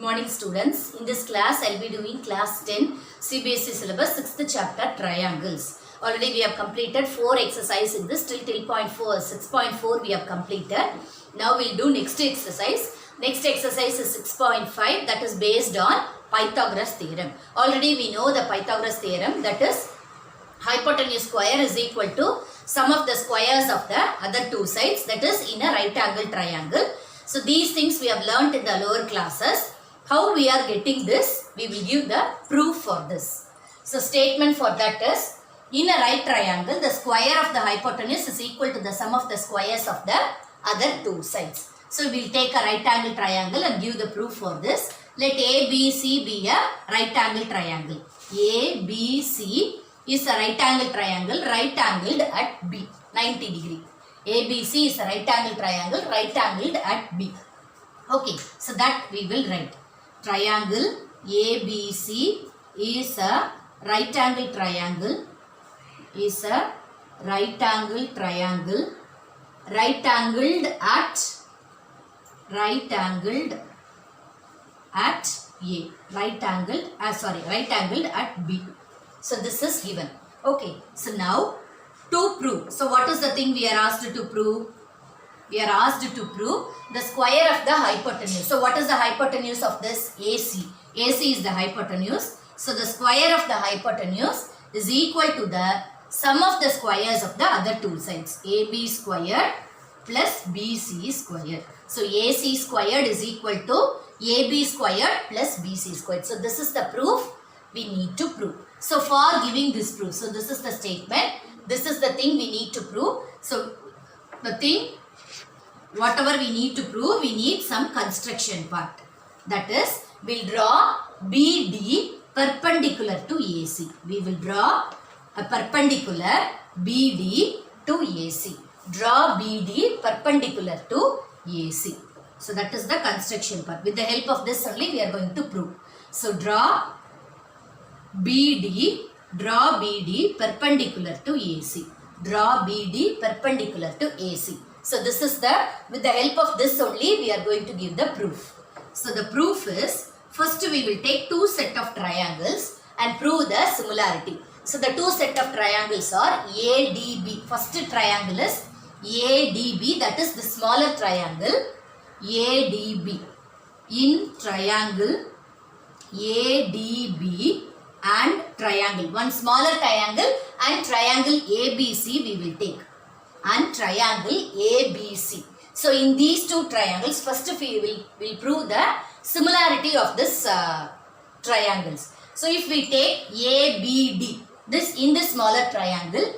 morning students. In this class I will be doing class 10 CBSE syllabus 6th chapter triangles. Already we have completed 4 exercises in this till 6.4 we have completed. Now we will do next exercise. Next exercise is 6.5 that is based on Pythagoras theorem. Already we know the Pythagoras theorem, that is hypotenuse square is equal to sum of the squares of the other two sides, that is in a right angle triangle. So these things we have learnt in the lower classes. How we are getting this? We will give the proof for this. So statement for that is, in a right triangle the square of the hypotenuse is equal to the sum of the squares of the other two sides. So we will take a right angle triangle and give the proof for this. Let ABC be a right angle triangle. ABC is a right angle triangle, right angled at B, 90 degree. ABC is a right angle triangle, right angled at B. Okay, so that we will write. Triangle ABC is a right angle triangle, right angled at A, right angled at B. So this is given. Okay, so now to prove. So what is the thing we are asked to prove? We are asked to prove the square of the hypotenuse. So what is the hypotenuse of this? AC. AC is the hypotenuse. So the square of the hypotenuse is equal to the sum of the squares of the other two sides. AB squared plus BC squared. So AC squared is equal to AB squared plus BC squared. So this is the proof we need to prove. So for giving this proof, so this is the statement. This is the thing we need to prove. So the thing, whatever we need to prove, we need some construction part. That is, we will draw BD perpendicular to AC. We will draw a perpendicular BD to AC. Draw BD perpendicular to AC. So that is the construction part. With the help of this only we are going to prove. So draw BD perpendicular to AC. Draw BD perpendicular to AC. So this is the, with the help of this only we are going to give the proof. So the proof is, first we will take two set of triangles and prove the similarity. So the two set of triangles are ADB. First triangle is ADB, that is the smaller triangle ADB. In triangle ADB and triangle, one smaller triangle and triangle ABC we will take, and triangle ABC. So in these two triangles, first we will prove the similarity of this triangles. So if we take ABD, this in the smaller triangle,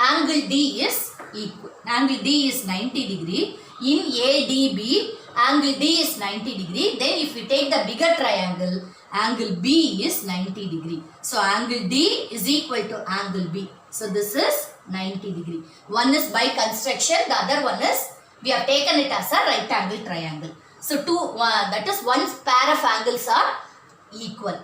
angle D is equal. Angle D is 90 degree. In ADB, angle D is 90 degree. Then if we take the bigger triangle, angle B is 90 degree. So angle D is equal to angle B. So this is 90 degree. One is by construction, the other one is, we have taken it as a right angle triangle. So that is one pair of angles are equal.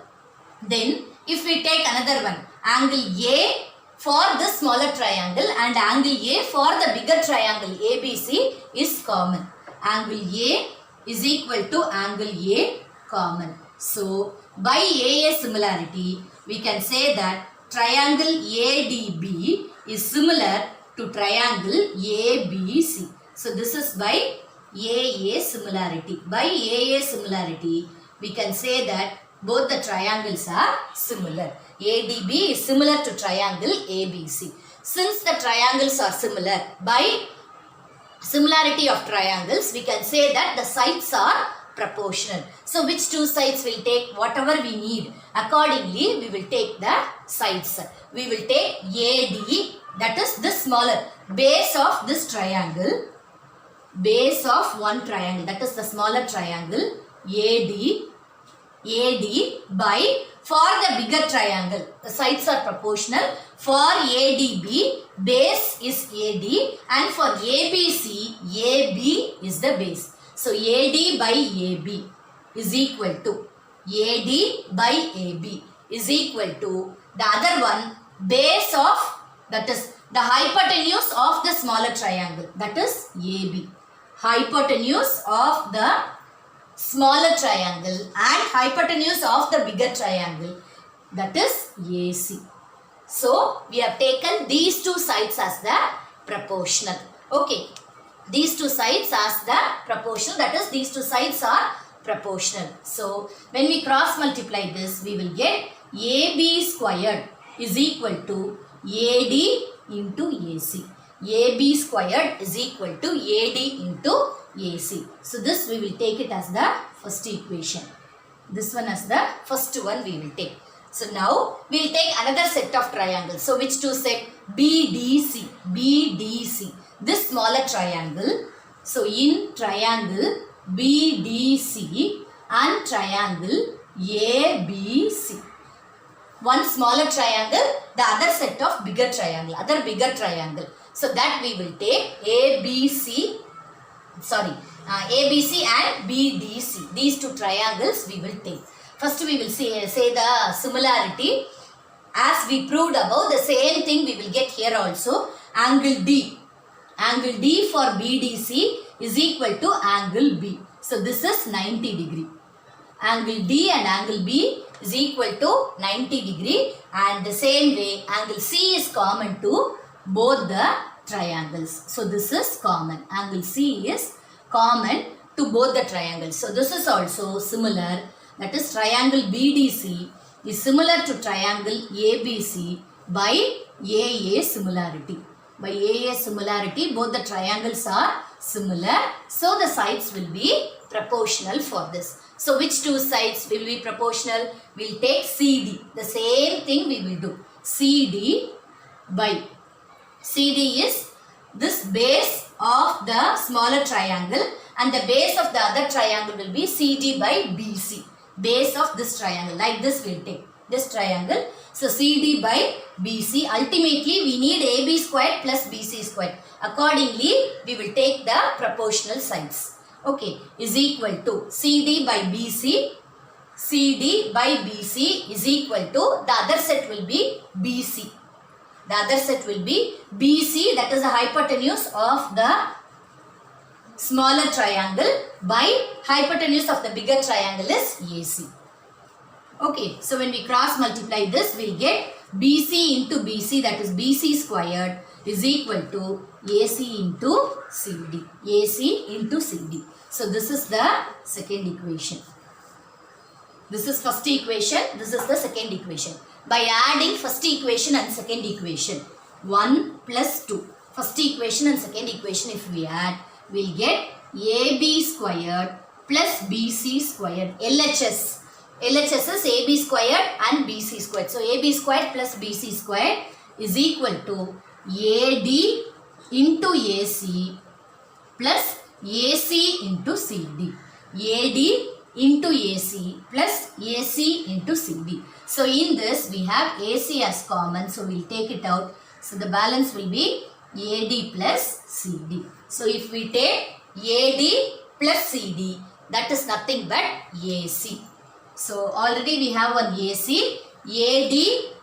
Then if we take another one, angle A for the smaller triangle and angle A for the bigger triangle ABC is common. Angle A is equal to angle A common. So by AA similarity we can say that triangle ADB is similar to triangle ABC. So this is by AA similarity. By AA similarity we can say that both the triangles are similar. ADB is similar to triangle ABC. Since the triangles are similar, by similarity of triangles we can say that the sides are proportional. So which two sides will take? Whatever we need. Accordingly we will take the sides. We will take AD, that is this smaller base of this triangle, base of one triangle, that is the smaller triangle AD by, for the bigger triangle the sides are proportional. For ADB base is AD and for ABC AB is the base. So AD by AB is equal to AD by AB is equal to the other one base of, that is the hypotenuse of the smaller triangle, that is AB. Hypotenuse of the smaller triangle and hypotenuse of the bigger triangle, that is AC. So we have taken these two sides as the proportional. Okay, these two sides as the proportional, that is these two sides are proportional. So when we cross multiply this, we will get AB squared is equal to AD into AC. AB squared is equal to AD into AC. So this we will take it as the first equation. This one as the first one we will take. So now we will take another set of triangles. So which two set? BDC. BDC. This smaller triangle. So in triangle BDC and triangle ABC. One smaller triangle, the other set of bigger triangle, other bigger triangle. So that we will take ABC and BDC. These two triangles we will take. First we will say the similarity. As we proved above, the same thing we will get here also. Angle D. Angle D for BDC is equal to angle B. So this is 90 degree. Angle D and angle B is equal to 90 degree, and the same way angle C is common to both the triangles. So this is common. Angle C is common to both the triangles. So this is also similar. That is triangle BDC is similar to triangle ABC by AA similarity. By AA similarity, both the triangles are similar. So the sides will be proportional for this. So which two sides will be proportional? We will take CD. The same thing we will do. CD by CD is this base of the smaller triangle, and the base of the other triangle will be CD by BC. Base of this triangle, like this we will take this triangle. So CD by BC. Ultimately we need AB squared plus BC squared. Accordingly we will take the proportional sides. Okay, is equal to CD by BC. CD by BC is equal to, the other set will be BC. The other set will be BC, that is the hypotenuse of the smaller triangle, by hypotenuse of the bigger triangle is AC. Okay, so when we cross multiply this, we will get BC into BC, that is BC squared is equal to AC into CD. AC into CD. So this is the second equation. This is first equation. This is the second equation. By adding first equation and second equation, 1 plus 2. First equation and second equation if we add, we will get AB squared plus BC squared. LHS. LHS is AB squared and BC squared. So AB squared plus BC squared is equal to AD into AC plus AC into CD. AD into AC plus AC into CD. So in this we have AC as common. So we will take it out. So the balance will be AD plus CD. So if we take AD plus CD, that is nothing but AC. So already we have one AC. AD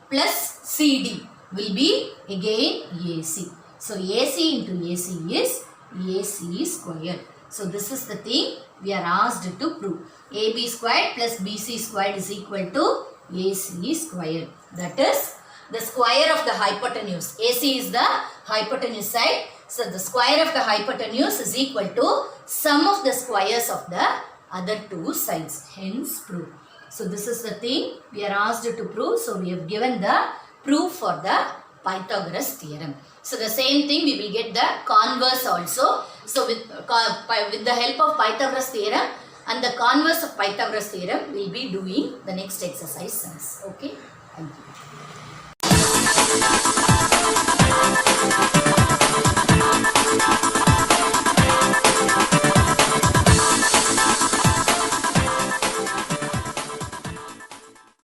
plus CD will be again AC. So AC into AC is AC squared. So this is the thing we are asked to prove. AB squared plus BC squared is equal to AC squared. That is the square of the hypotenuse. AC is the hypotenuse side. So the square of the hypotenuse is equal to sum of the squares of the other two sides. Hence proof. So this is the thing we are asked to prove. So we have given the proof for the Pythagoras theorem. So the same thing we will get the converse also. So with the help of Pythagoras theorem and the converse of Pythagoras theorem, we will be doing the next exercise. Okay. Thank you.